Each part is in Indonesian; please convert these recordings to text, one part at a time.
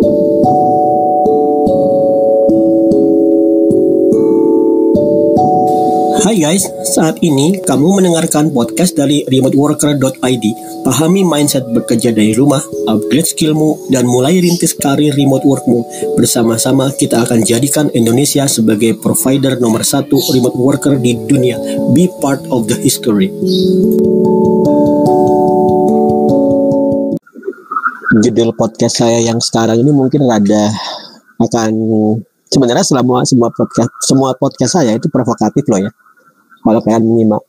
Hai guys, saat ini kamu mendengarkan podcast dari remoteworker.id. Pahami mindset bekerja dari rumah, upgrade skillmu, dan mulai rintis karir remote workmu. Bersama-sama kita akan jadikan Indonesia sebagai provider nomor 1 remote worker di dunia. Be part of the history. Judul podcast saya yang sekarang ini mungkin sebenarnya semua podcast saya itu provokatif loh ya. Kalau kalian menyimak,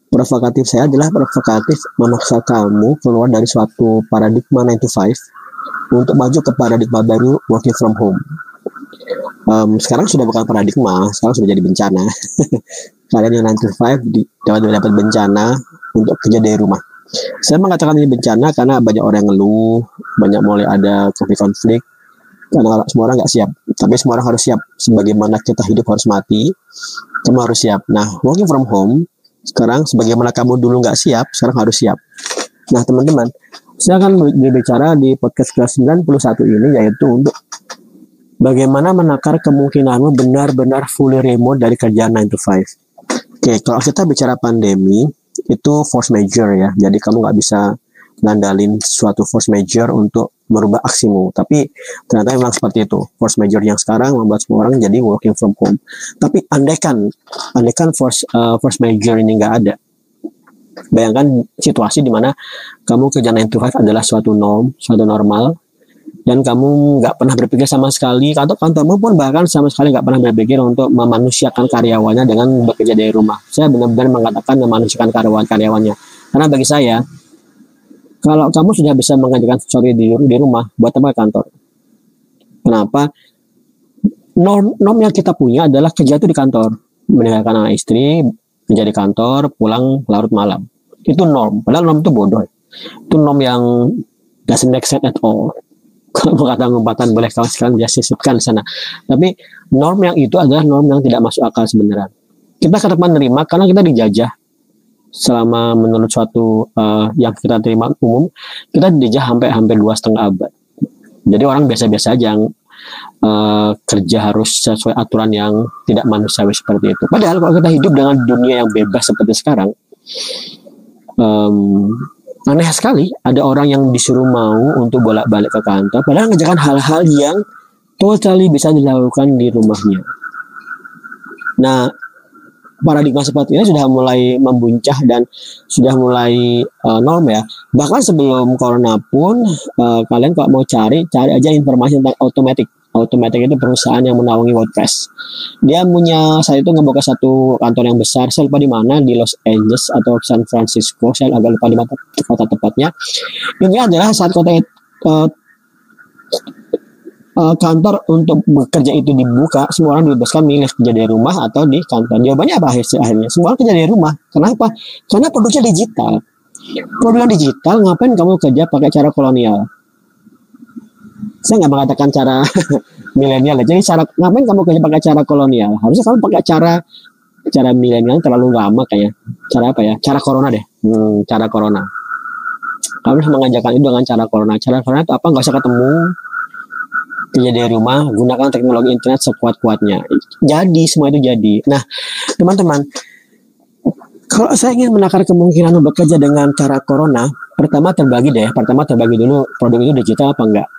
provokatif saya adalah provokatif memaksa kamu keluar dari suatu paradigma 9 to 5 untuk maju ke paradigma baru working from home. Sekarang sudah bukan paradigma, sekarang sudah jadi bencana. Kalian yang 9 to 5 dapat bencana untuk kerja dari rumah. Saya mengatakan ini bencana karena banyak orang yang ngeluh, banyak mulai ada konflik, karena semua orang nggak siap. Tapi semua orang harus siap. Sebagaimana kita hidup harus mati, kamu harus siap. Nah, working from home, sekarang sebagaimana kamu dulu nggak siap, sekarang harus siap. Nah, teman-teman, saya akan berbicara di podcast ke-91 ini, yaitu untuk bagaimana menakar kemungkinanmu benar-benar fully remote dari kerjaan 9 to 5. Oke, kalau kita bicara pandemi, itu force major ya. Jadi kamu nggak bisa ngandalin suatu force major untuk merubah aksimu. Tapi ternyata memang seperti itu. Force major yang sekarang membuat semua orang jadi working from home. Tapi andaikan force major ini nggak ada. Bayangkan situasi di mana kamu kerja 9 to 5 adalah suatu normal, dan kamu nggak pernah berpikir sama sekali, atau kantormu pun bahkan sama sekali nggak pernah berpikir untuk memanusiakan karyawannya dengan bekerja dari rumah. Saya benar-benar mengatakan memanusiakan karyawannya. Karena bagi saya, kalau kamu sudah bisa mengerjakan sesuatu di rumah, buat apa kantor? Kenapa? Norm yang kita punya adalah kerja itu di kantor. Meninggalkan anak istri, kerja di kantor, pulang larut malam. Itu norm. Padahal norm itu bodoh. Itu norm yang doesn't make sense at all. Kalau kata ngumpatan boleh kawan sekalian biasa sisipkan di sana. Tapi norm yang itu adalah norm yang tidak masuk akal sebenarnya. Kita tetap menerima karena kita dijajah. Selama menurut suatu yang kita terima umum, kita dijajah hampir 2,5 abad. Jadi orang biasa-biasa aja yang kerja harus sesuai aturan yang tidak manusiawi seperti itu. Padahal kalau kita hidup dengan dunia yang bebas seperti sekarang, aneh sekali ada orang yang disuruh mau untuk bolak-balik ke kantor, padahal mengerjakan hal-hal yang totally bisa dilakukan di rumahnya. Nah, paradigma seperti ini sudah mulai membuncah dan sudah mulai norm ya. Bahkan sebelum corona pun kalian kalau mau cari aja informasi tentang Automattic. Automattic itu perusahaan yang menaungi WordPress. Dia punya, saat itu ngebuka satu kantor yang besar, saya lupa di mana, di Los Angeles atau San Francisco, saya agak lupa di mana kota tepatnya. Ini adalah saat kantor untuk bekerja itu dibuka, semua orang dibebaskan milih kerja dari rumah atau di kantor. Jawabannya apa akhirnya? Semua orang kerja dari rumah. Kenapa? Karena produknya digital. Produk digital, ngapain kamu kerja pakai cara kolonial? Saya nggak mengatakan cara milenial. Jadi ngapain kamu kerja pakai cara kolonial? Harusnya kamu pakai cara milenial, terlalu lama kayaknya. Cara apa ya? Cara corona deh. Cara corona. Kamu harus mengajarkan itu dengan cara corona. Cara corona itu apa? Nggak usah ketemu, kerja dari rumah, gunakan teknologi internet sekuat-kuatnya. Jadi, semua itu jadi. Nah, teman-teman, kalau saya ingin menakar kemungkinan bekerja dengan cara corona, pertama terbagi dulu, produk itu digital apa enggak.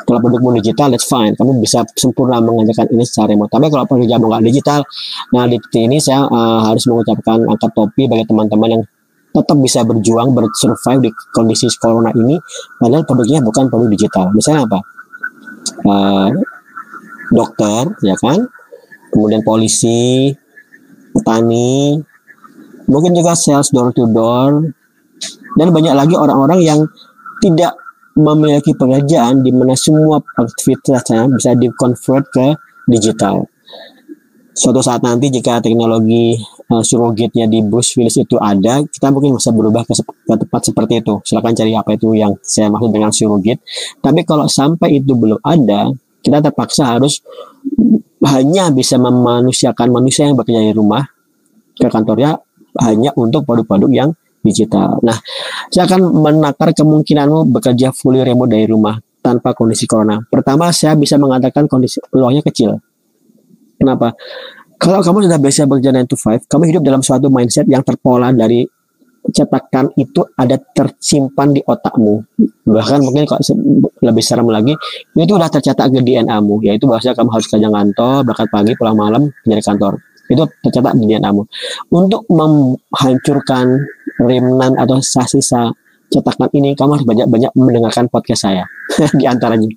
Kalau produkmu digital, that's fine. Kamu bisa sempurna mengerjakan ini secara remote. Tapi kalau pekerjaanmu nggak digital, nah di titik ini saya harus mengucapkan angkat topi bagi teman-teman yang tetap bisa berjuang, bersurvive di kondisi corona ini, padahal produknya bukan produk digital. Misalnya apa? Dokter, ya kan? Kemudian polisi, petani, mungkin juga sales door to door, dan banyak lagi orang-orang yang tidak memiliki pekerjaan di mana semua aktivitasnya bisa di-convert ke digital. Suatu saat nanti jika teknologi surrogate-nya di Bruce Willis itu ada, kita mungkin bisa berubah ke tempat seperti itu. Silakan cari apa itu yang saya maksud dengan surrogate. Tapi kalau sampai itu belum ada, kita terpaksa harus hanya bisa memanusiakan manusia yang bekerja di rumah ke kantornya hanya untuk produk-produk yang digital. Nah, saya akan menakar kemungkinanmu bekerja fully remote dari rumah tanpa kondisi corona? Pertama, saya bisa mengatakan kondisi peluangnya kecil. Kenapa? Kalau kamu sudah biasa bekerja 9 to 5, kamu hidup dalam suatu mindset yang terpola dari cetakan itu ada tersimpan di otakmu. Bahkan mungkin kalau lebih serem lagi, itu udah tercetak ke DNA-mu, yaitu bahasa kamu harus kerja kantor, berangkat pagi, pulang malam, dari kantor. Itu tercetak di DNA-mu. Untuk menghancurkan remnant atau sisa cetakan ini, kamu harus banyak-banyak mendengarkan podcast saya. Di antaranya.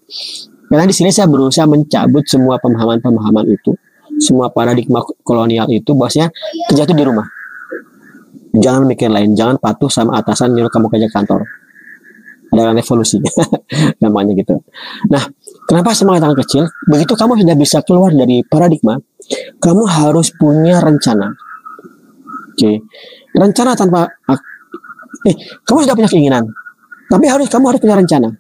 Karena di sini saya berusaha mencabut semua pemahaman-pemahaman itu, semua paradigma kolonial itu, bahwasanya kerja itu di rumah. Jangan mikir lain, jangan patuh sama atasan nyuruh kamu kerja kantor. Ada revolusi namanya gitu. Nah, kenapa semangat tangan kecil? Begitu kamu sudah bisa keluar dari paradigma, kamu harus punya rencana. Oke. Rencana tanpa kamu sudah punya keinginan, tapi kamu harus punya rencana.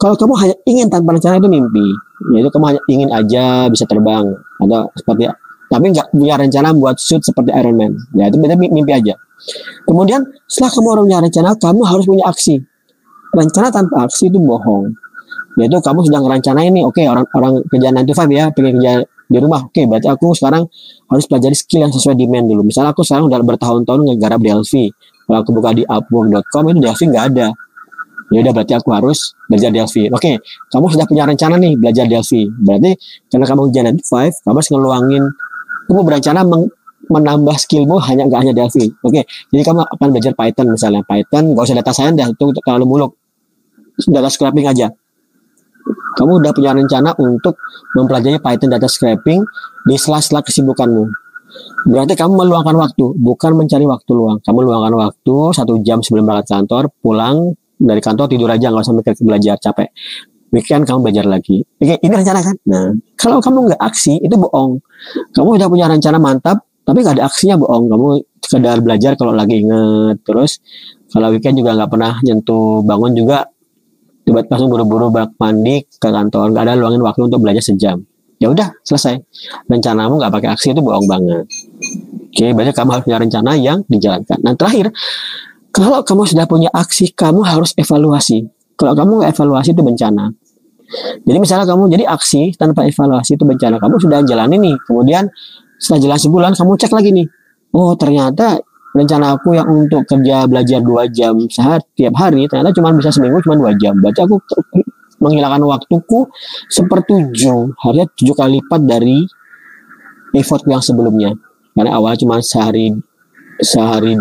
Kalau kamu hanya ingin tanpa rencana, itu mimpi. Yaitu kamu hanya ingin aja bisa terbang atau seperti, tapi nggak punya rencana buat suit seperti Iron Man. Ya itu mimpi aja. Kemudian setelah kamu punya rencana, kamu harus punya aksi. Rencana tanpa aksi itu bohong. Yaitu kamu sedang rencanain nih, oke, orang kerja 9 to 5 ya, pengen kerja di rumah. Oke, berarti aku sekarang harus pelajari skill yang sesuai demand dulu. Misalnya aku sekarang udah bertahun-tahun ngegarap Delphi. Kalau aku buka di Upwork.com itu Delphi nggak ada. Ya udah, berarti aku harus belajar Delphi. Oke, kamu sudah punya rencana nih belajar Delphi. Berarti karena kamu kerja 9 to 5, kamu harus ngeluangin, kamu berencana menambah skillmu nggak hanya Delphi. Oke, jadi kamu akan belajar Python misalnya. Python nggak usah data science dah, itu terlalu muluk. Data scraping aja. Kamu udah punya rencana untuk mempelajari Python data scraping di sela-sela kesibukanmu. Berarti kamu meluangkan waktu, bukan mencari waktu luang. Kamu luangkan waktu 1 jam sebelum berangkat kantor, pulang dari kantor tidur aja, nggak usah mikir belajar, capek. Weekend kamu belajar lagi. Oke, ini rencana kan? Nah, kalau kamu nggak aksi, itu bohong. Kamu udah punya rencana mantap, tapi nggak ada aksinya, bohong. Kamu sekedar belajar kalau lagi inget. Terus kalau weekend juga nggak pernah nyentuh bangun juga, tiba-tiba langsung buru-buru mandi ke kantor, nggak ada luangin waktu untuk belajar sejam. Ya udah, selesai. Rencanamu nggak pakai aksi, itu bohong banget. Oke, berarti kamu harus punya rencana yang dijalankan. Nah, terakhir, kalau kamu sudah punya aksi, kamu harus evaluasi. Kalau kamu nggak evaluasi, itu bencana. Jadi misalnya kamu jadi aksi tanpa evaluasi, itu bencana. Kamu sudah jalani nih, kemudian setelah jalan sebulan, kamu cek lagi nih. Oh, ternyata rencana aku yang untuk kerja belajar 2 jam tiap hari, ternyata cuma bisa seminggu cuma 2 jam. Berarti aku menghilangkan waktuku 1/7, harusnya 7 kali lipat dari effortku yang sebelumnya. Karena awalnya cuma sehari 2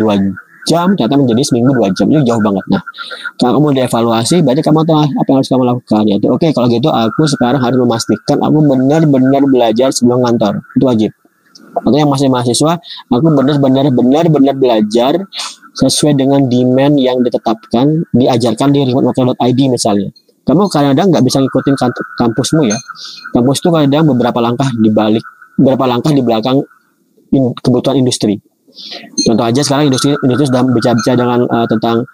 jam, ternyata menjadi seminggu 2 jam. Itu jauh banget. Nah, kalau kamu dievaluasi, berarti kamu tahu apa yang harus kamu lakukan. Yaitu, oke, kalau gitu aku sekarang harus memastikan aku benar-benar belajar sebelum kantor. Itu wajib. Atau yang masih mahasiswa, aku benar-benar belajar sesuai dengan demand yang ditetapkan, diajarkan di remoteworker.id misalnya. Kamu kadang-kadang nggak bisa ngikutin kampusmu ya. Kampus itu kadang beberapa langkah di belakang kebutuhan industri. Contoh aja sekarang industri sudah bicara dengan tentang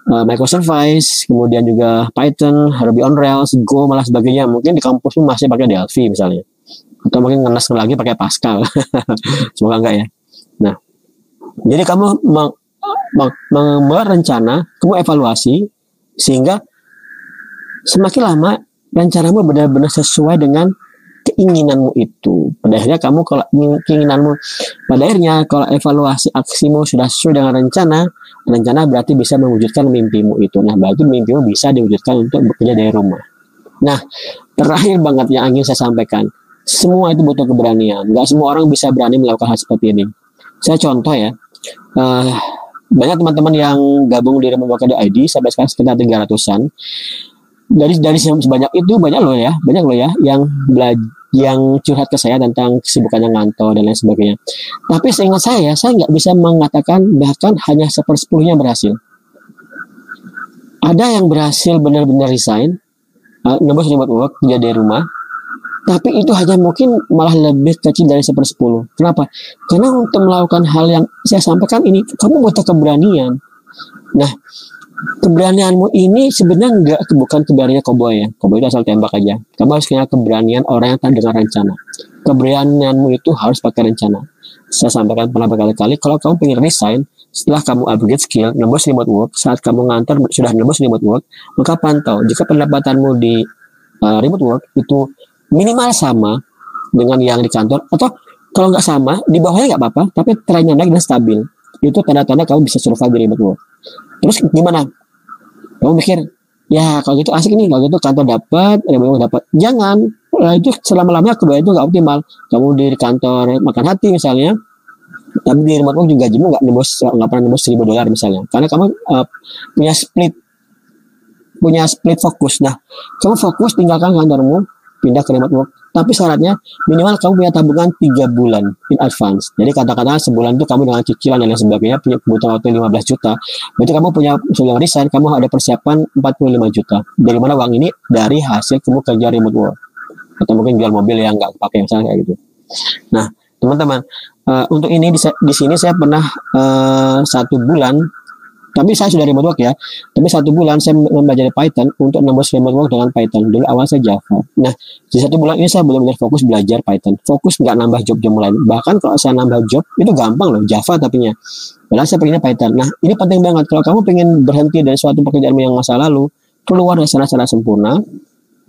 microservice, kemudian juga Python, Ruby on Rails, Go, malah sebagainya. Mungkin di kampusmu masih pakai Delphi misalnya, atau mungkin ngenes lagi pakai Pascal. Semoga enggak ya. Nah, jadi kamu merencana, kamu evaluasi, sehingga semakin lama rencanamu benar-benar sesuai dengan keinginanmu itu. Pada akhirnya kamu, kalau keinginanmu, pada akhirnya kalau evaluasi aksimu sudah sesuai dengan rencana berarti bisa mewujudkan mimpimu itu. Nah, berarti mimpimu bisa diwujudkan untuk bekerja dari rumah. Nah, terakhir banget yang ingin saya sampaikan, semua itu butuh keberanian. Nggak semua orang bisa berani melakukan hal seperti ini. Saya contoh ya, banyak teman-teman yang gabung di remoteworker.id sampai sekarang sekitar 300-an. Dari sebanyak itu banyak loh ya yang curhat ke saya tentang kesibukannya ngantor dan lain sebagainya. Tapi seingat saya nggak bisa mengatakan bahkan hanya 1/10-nya berhasil. Ada yang berhasil benar-benar resign, nembus remote work, kerja dari rumah, tapi itu hanya mungkin malah lebih kecil dari 1/10. Kenapa? Karena untuk melakukan hal yang saya sampaikan ini, kamu butuh keberanian. Nah, keberanianmu ini sebenarnya bukan keberanian koboi ya. Koboi itu asal tembak aja. Kamu harus punya keberanian orang yang tak dengan rencana. Keberanianmu itu harus pakai rencana. saya sampaikan pernah berkali-kali, kalau kamu pengen resign setelah kamu upgrade skill, nembus remote work, saat kamu ngantor sudah nembus remote work, maka pantau jika pendapatanmu di remote work itu minimal sama dengan yang di kantor, atau kalau nggak sama di bawahnya nggak apa-apa, tapi trennya naik dan stabil, itu tanda-tanda kamu bisa survive di remote work. Terus gimana? Kamu mikir, ya kalau gitu asik nih, kalau gitu kantor dapat, remote work dapat. Jangan, itu selama-lamanya kedua itu nggak optimal. Kamu di kantor makan hati misalnya, tapi di remote work juga gajimu nggak pernah nembus $1.000 misalnya, karena kamu punya split fokus. Nah, kamu fokus tinggalkan kantormu, pindah ke remote work, tapi syaratnya minimal kamu punya tabungan 3 bulan in advance. Jadi katakanlah sebulan itu kamu dengan cicilan dan lain sebagainya punya kebutuhan waktu 15 juta. Berarti kamu punya, sebelum resign kamu ada persiapan 45 juta. Dari mana uang ini? Dari hasil kamu kerja remote work, atau mungkin jual mobil yang nggak pakai misalnya kayak gitu. Nah, teman-teman, untuk ini di sini saya pernah 1 bulan, tapi saya sudah remote work ya, tapi 1 bulan saya mempelajari Python untuk nembus remote work dengan Python. Dulu awal saya Java. Nah, di 1 bulan ini saya benar-benar fokus belajar Python, fokus nggak nambah job-job lain. Bahkan kalau saya nambah job itu gampang loh, Java tapinya. Padahal saya pengennya Python. Nah, ini penting banget. Kalau kamu pengen berhenti dari suatu pekerjaan yang masa lalu, keluar dari sana secara sempurna,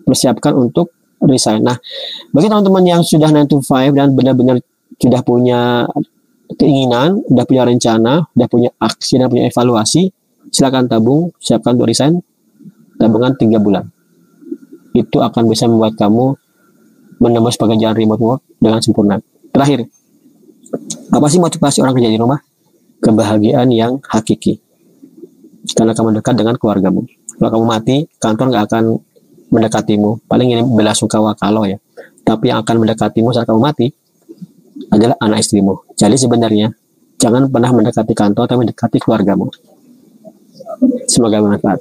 persiapkan untuk resign. Nah, bagi teman-teman yang sudah 9 to 5 dan benar-benar sudah punya keinginan, udah punya rencana, udah punya aksi, dan punya evaluasi, silakan tabung, siapkan untuk resign, tabungan 3 bulan. Itu akan bisa membuat kamu menembus pekerjaan remote work dengan sempurna. Terakhir, apa sih motivasi orang kerja di rumah? Kebahagiaan yang hakiki. Karena kamu dekat dengan keluargamu. Kalau kamu mati, kantor nggak akan mendekatimu. Paling ini bela sungkawa kalau ya. Tapi yang akan mendekatimu saat kamu mati adalah anak istrimu. Jadi sebenarnya jangan pernah mendekati kantor, tapi mendekati keluargamu. Semoga bermanfaat.